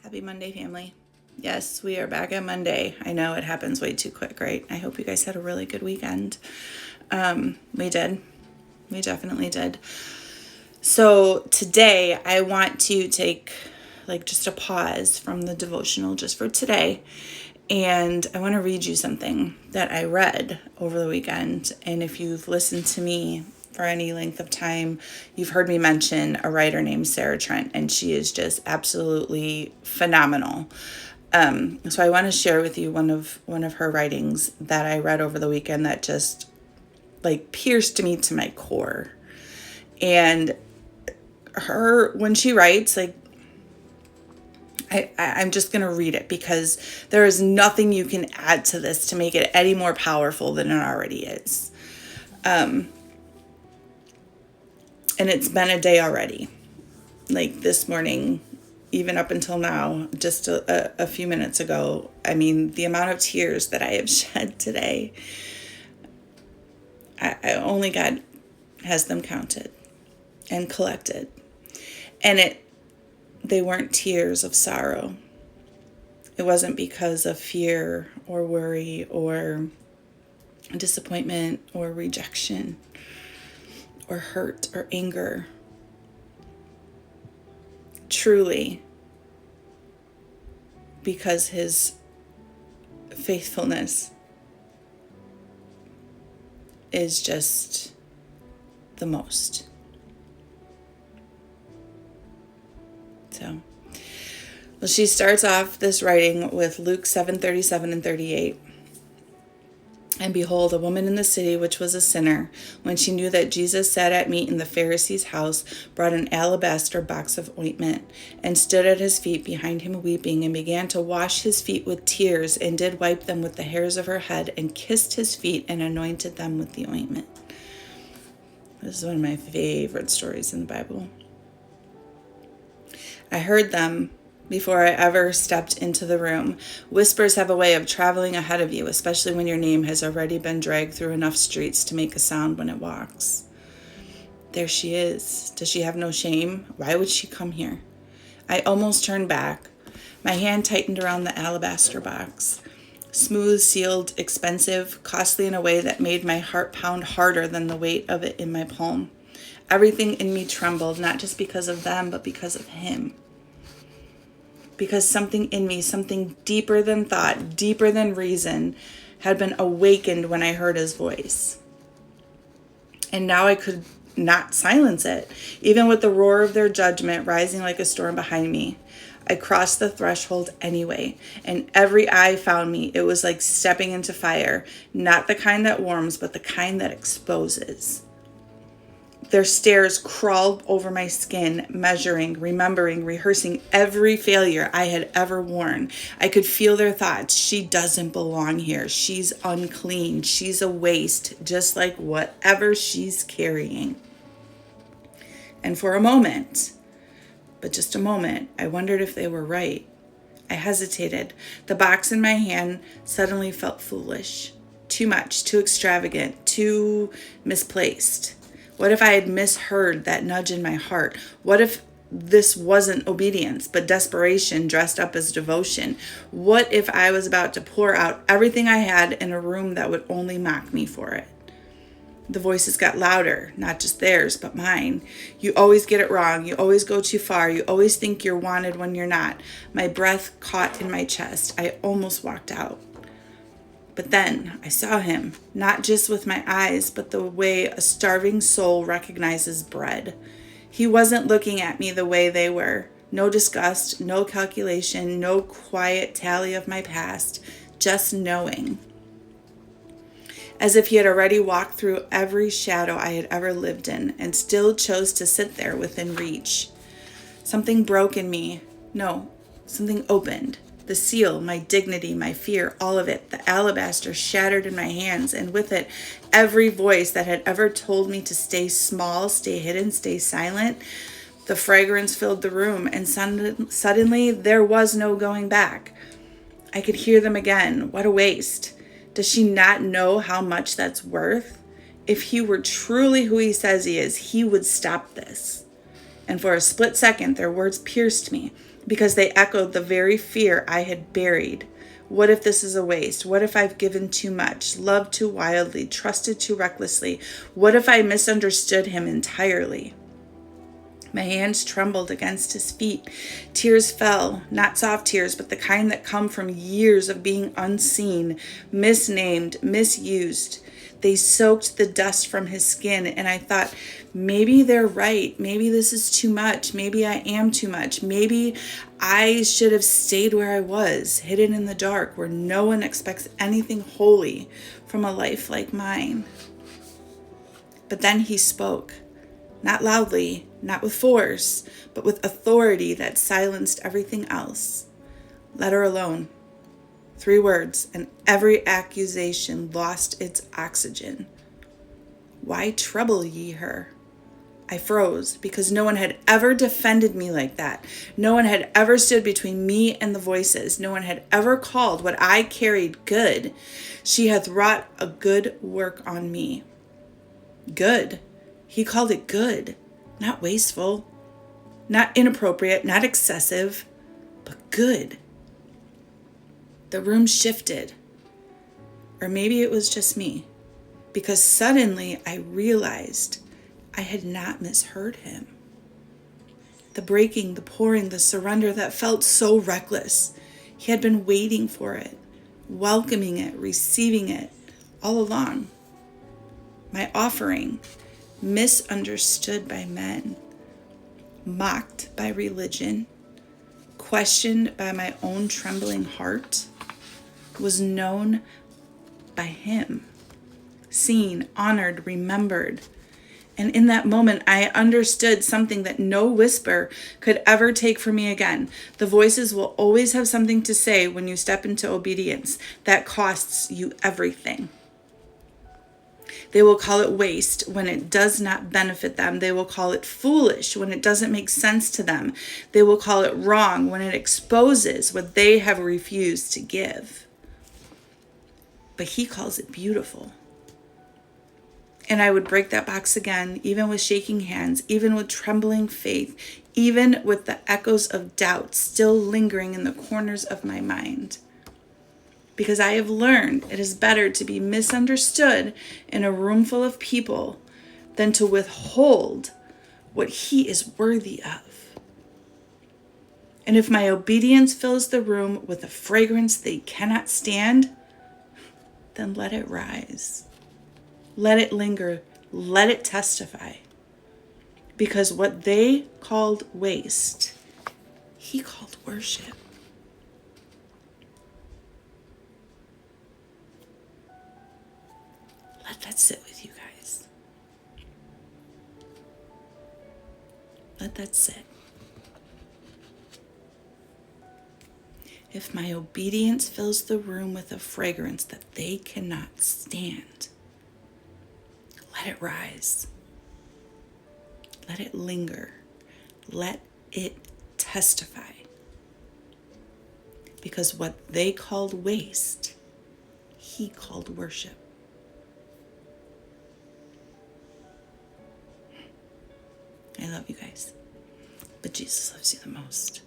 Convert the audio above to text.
Happy Monday, family. Yes, we are back on Monday. I know it happens way too quick, right? I hope you guys had a really good weekend. We did. We definitely did. So today I want to take just a pause from the devotional just for today. And I want to read you something that I read over the weekend. And if you've listened to me for any length of time, you've heard me mention a writer named Sarah Trent, and she is just absolutely phenomenal. So I want to share with you one of her writings that I read over the weekend that just pierced me to my core. And when she writes, I'm just going to read it because there is nothing you can add to this to make it any more powerful than it already is. And it's been a day already. This morning, even up until now, just a few minutes ago, I mean, the amount of tears that I have shed today, I only God has them counted and collected. And they weren't tears of sorrow. It wasn't because of fear or worry or disappointment or rejection or hurt or anger. Truly, because his faithfulness is just the most. So, well, she starts off this writing with Luke 7:37 and 38. And behold, a woman in the city, which was a sinner, when she knew that Jesus sat at meat in the Pharisee's house, brought an alabaster box of ointment, and stood at his feet behind him weeping, and began to wash his feet with tears, and did wipe them with the hairs of her head, and kissed his feet, and anointed them with the ointment. This is one of my favorite stories in the Bible. I heard them before I ever stepped into the room. Whispers have a way of traveling ahead of you, especially when your name has already been dragged through enough streets to make a sound when it walks. There she is. Does she have no shame? Why would she come here? I almost turned back. My hand tightened around the alabaster box. Smooth, sealed, expensive, costly in a way that made my heart pound harder than the weight of it in my palm. Everything in me trembled, not just because of them, but because of him. Because something in me, something deeper than thought, deeper than reason, had been awakened when I heard his voice. And now I could not silence it, even with the roar of their judgment rising like a storm behind me. I crossed the threshold anyway, and every eye found me. It was like stepping into fire, not the kind that warms, but the kind that exposes. Their stares crawled over my skin, measuring, remembering, rehearsing every failure I had ever worn. I could feel their thoughts. She doesn't belong here. She's unclean. She's a waste, just like whatever she's carrying. And for a moment, but just a moment, I wondered if they were right. I hesitated. The box in my hand suddenly felt foolish. Too much, too extravagant, too misplaced. What if I had misheard that nudge in my heart? What if this wasn't obedience, but desperation dressed up as devotion? What if I was about to pour out everything I had in a room that would only mock me for it? The voices got louder, not just theirs, but mine. You always get it wrong. You always go too far. You always think you're wanted when you're not. My breath caught in my chest. I almost walked out. But then I saw him, not just with my eyes, but the way a starving soul recognizes bread. He wasn't looking at me the way they were. No disgust, no calculation, no quiet tally of my past, just knowing. As if he had already walked through every shadow I had ever lived in and still chose to sit there within reach. Something broke in me. No, something opened. The seal, my dignity, my fear, all of it, the alabaster shattered in my hands, and with it, every voice that had ever told me to stay small, stay hidden, stay silent. The fragrance filled the room, and suddenly there was no going back. I could hear them again. What a waste. Does she not know how much that's worth? If he were truly who he says he is, he would stop this. And for a split second, their words pierced me. because they echoed the very fear I had buried. What if this is a waste? What if I've given too much, loved too wildly, trusted too recklessly? What if I misunderstood him entirely? My hands trembled against his feet. Tears fell, not soft tears, but the kind that come from years of being unseen, misnamed, misused. They soaked the dust from his skin, and I thought, maybe they're right. Maybe this is too much. Maybe I am too much. Maybe I should have stayed where I was, hidden in the dark, where no one expects anything holy from a life like mine. But then he spoke. Not loudly, not with force, but with authority that silenced everything else. Let her alone. 3 words, and every accusation lost its oxygen. Why trouble ye her? I froze, because no one had ever defended me like that. No one had ever stood between me and the voices. No one had ever called what I carried good. She hath wrought a good work on me. Good. He called it good, not wasteful, not inappropriate, not excessive, but good. The room shifted, or maybe it was just me, because suddenly I realized I had not misheard him. The breaking, the pouring, the surrender that felt so reckless. He had been waiting for it, welcoming it, receiving it all along. My offering, misunderstood by men, mocked by religion, questioned by my own trembling heart, was known by him, seen, honored, remembered. And in that moment, I understood something that no whisper could ever take from me again. The voices will always have something to say when you step into obedience that costs you everything. They will call it waste when it does not benefit them. They will call it foolish when it doesn't make sense to them. They will call it wrong when it exposes what they have refused to give. But he calls it beautiful. And I would break that box again, even with shaking hands, even with trembling faith, even with the echoes of doubt still lingering in the corners of my mind. Because I have learned it is better to be misunderstood in a room full of people than to withhold what he is worthy of. And if my obedience fills the room with a fragrance they cannot stand, then let it rise. Let it linger. Let it testify. Because what they called waste, he called worship. Let that sit with you guys. Let that sit. If my obedience fills the room with a fragrance that they cannot stand, let it rise. Let it linger. Let it testify. Because what they called waste, he called worship. I love you guys, but Jesus loves you the most.